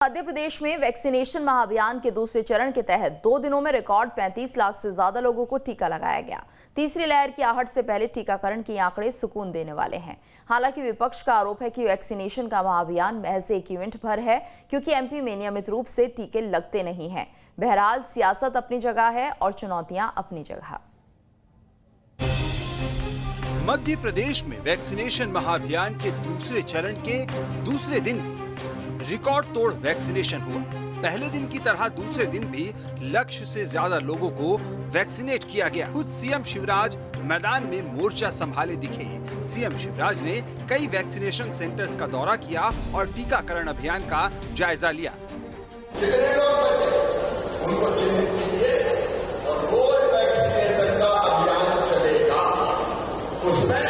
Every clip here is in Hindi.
मध्य प्रदेश में वैक्सीनेशन महाअभियान के दूसरे चरण के तहत 2 दिनों में रिकॉर्ड 35 लाख से ज्यादा लोगों को टीका लगाया गया। तीसरी लहर की आहट से पहले टीकाकरण के आंकड़े सुकून देने वाले हैं। हालांकि विपक्ष का आरोप है कि वैक्सीनेशन का महाअभियान महज एक इवेंट भर है, क्योंकि एमपी में नियमित रूप से टीके लगते नहीं हैं। बहरहाल सियासत अपनी जगह है और चुनौतियां अपनी जगह। मध्य प्रदेश में वैक्सीनेशन महाअभियान के दूसरे चरण के दूसरे दिन रिकॉर्ड तोड़ वैक्सीनेशन हुआ। पहले दिन की तरह दूसरे दिन भी लक्ष्य से ज्यादा लोगों को वैक्सीनेट किया गया। खुद सीएम शिवराज मैदान में मोर्चा संभाले दिखे। सीएम शिवराज ने कई वैक्सीनेशन सेंटर्स का दौरा किया और टीकाकरण अभियान का जायजा लिया। कितने लोग बचे उनको चिन्हित कीजिए और रोज वैक्सीनेशन का अभियान चलेगा। उसमें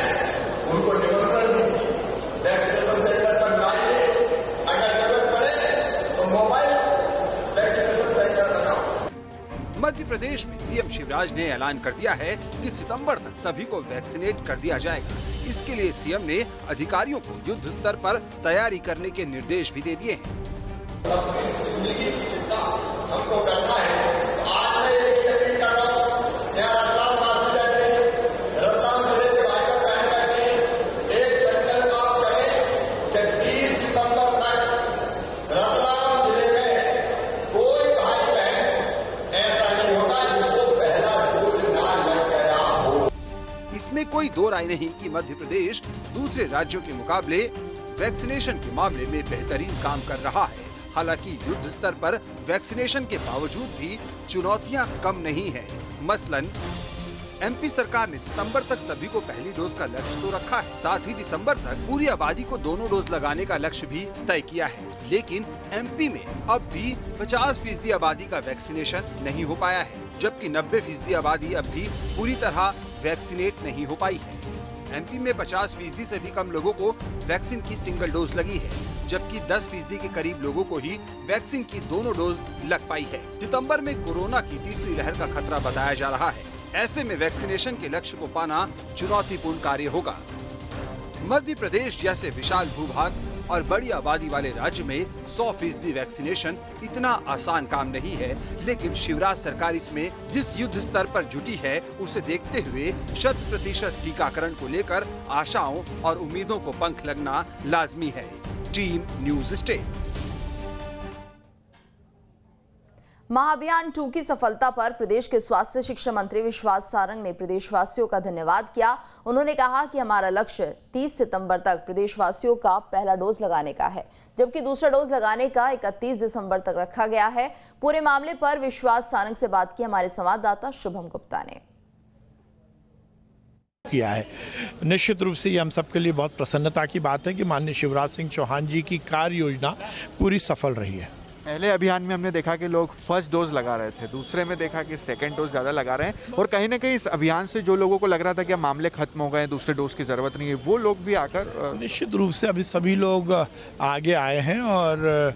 उनको निमंत्रण दीजिए, वैक्सीनेशन सेंटर पर लाइए। अगर जरूरत पड़े तो मोबाइल वैक्सीनेशन सेंटर लगाओ। मध्य प्रदेश में सीएम शिवराज ने ऐलान कर दिया है कि सितंबर तक सभी को वैक्सीनेट कर दिया जाएगा। इसके लिए सीएम ने अधिकारियों को युद्ध स्तर पर तैयारी करने के निर्देश भी दे दिए हैं। अपनी जिंदगी की चिंता हमको करना है। आज मैं ये अपील कर रहा हूँ, यहाँ रतलाम वासी बैठे, रतलाम जिले के भाई बहन बैठे, एक संकल्प आप करें कि 30 सितंबर तक रतलाम जिले में कोई भाई बहन ऐसा नहीं होगा जिसको पहला डोज ना लग गया हो। इसमें कोई दो राय नहीं कि मध्य प्रदेश दूसरे राज्यों के मुकाबले वैक्सीनेशन के मामले में बेहतरीन काम कर रहा है। हालांकि युद्ध स्तर पर वैक्सीनेशन के बावजूद भी चुनौतियां कम नहीं है। मसलन एमपी सरकार ने सितंबर तक सभी को पहली डोज का लक्ष्य तो रखा है, साथ ही दिसंबर तक पूरी आबादी को दोनों डोज लगाने का लक्ष्य भी तय किया है। लेकिन एमपी में अब भी 50% आबादी का वैक्सीनेशन नहीं हो पाया है, जबकि 90% आबादी अब भी पूरी तरह वैक्सीनेट नहीं हो पाई है। एमपी में 50% से भी कम लोगों को वैक्सीन की सिंगल डोज लगी है, जबकि 10% के करीब लोगों को ही वैक्सीन की दोनों डोज लग पाई है। सितंबर में कोरोना की तीसरी लहर का खतरा बताया जा रहा है। ऐसे में वैक्सीनेशन के लक्ष्य को पाना चुनौतीपूर्ण कार्य होगा। मध्य प्रदेश जैसे विशाल भूभाग और बड़ी आबादी वाले राज्य में 100% वैक्सीनेशन इतना आसान काम नहीं है, लेकिन शिवराज सरकार इसमें जिस युद्ध स्तर पर जुटी है उसे देखते हुए 100% टीकाकरण को लेकर आशाओं और उम्मीदों को पंख लगना लाजमी है। Team news state. महाअभियान 2 की सफलता पर प्रदेश के स्वास्थ्य शिक्षा मंत्री विश्वास सारंग ने प्रदेशवासियों का धन्यवाद किया। उन्होंने कहा कि हमारा लक्ष्य 30 सितंबर तक प्रदेशवासियों का पहला डोज लगाने का है, जबकि दूसरा डोज लगाने का 31 दिसंबर तक रखा गया है। पूरे मामले पर विश्वास सारंग से बात की हमारे संवाददाता शुभम गुप्ता ने किया है। निश्चित रूप से ये हम सबके लिए बहुत प्रसन्नता की बात है कि माननीय शिवराज सिंह चौहान जी की कार्य योजना पूरी सफल रही है। पहले अभियान में हमने देखा कि लोग फर्स्ट डोज लगा रहे थे, दूसरे में देखा कि सेकंड डोज ज़्यादा लगा रहे हैं, और कहीं ना कहीं इस अभियान से जो लोगों को लग रहा था कि अब मामले खत्म हो गए, दूसरे डोज की ज़रूरत नहीं है, वो लोग भी आकर निश्चित रूप से अभी सभी लोग आगे आए हैं और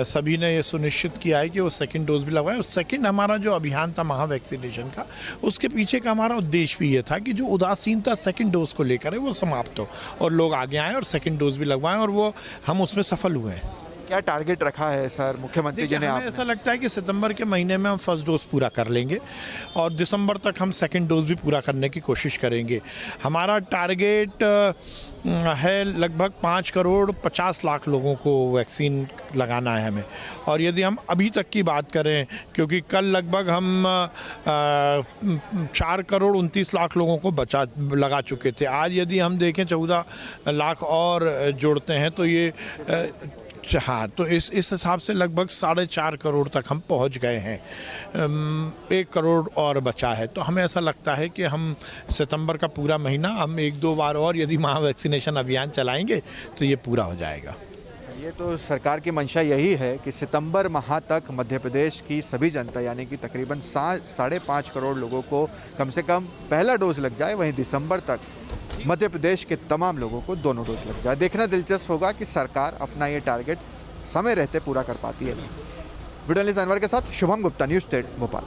सभी ने ये सुनिश्चित किया है कि वो सेकंड डोज भी लगवाएं। और सेकंड हमारा जो अभियान था महा वैक्सीनेशन का, उसके पीछे का हमारा उद्देश्य भी ये था कि जो उदासीनता सेकंड डोज को लेकर है वो समाप्त हो और लोग आगे आएँ और सेकंड डोज भी लगवाएं, और वो हम उसमें सफल हुए हैं। क्या टारगेट रखा है सर मुख्यमंत्री जी ने? हमें ऐसा लगता है कि सितंबर के महीने में हम फर्स्ट डोज पूरा कर लेंगे और दिसंबर तक हम सेकंड डोज भी पूरा करने की कोशिश करेंगे। हमारा टारगेट है लगभग 5 करोड़ 50 लाख लोगों को वैक्सीन लगाना है हमें। और यदि हम अभी तक की बात करें, क्योंकि कल लगभग हम 4 करोड़ 29 लाख लोगों को लगा चुके थे, आज यदि हम देखें 14 लाख और जोड़ते हैं तो ये हाँ, तो इस हिसाब से लगभग 4.5 करोड़ तक हम पहुंच गए हैं। 1 करोड़ और बचा है, तो हमें ऐसा लगता है कि हम सितंबर का पूरा महीना हम 1-2 बार और यदि महा वैक्सीनेशन अभियान चलाएंगे तो ये पूरा हो जाएगा। ये तो सरकार की मंशा यही है कि सितंबर माह तक मध्य प्रदेश की सभी जनता यानी कि तकरीबन 5.5 करोड़ लोगों को कम से कम पहला डोज लग जाए, वहीं दिसंबर तक मध्य प्रदेश के तमाम लोगों को दोनों डोज लग जाए। देखना दिलचस्प होगा कि सरकार अपना ये टारगेट समय रहते पूरा कर पाती है। वीडियो जर्नलिस्ट अनवर के साथ शुभम गुप्ता, न्यूज़ 8 भोपाल।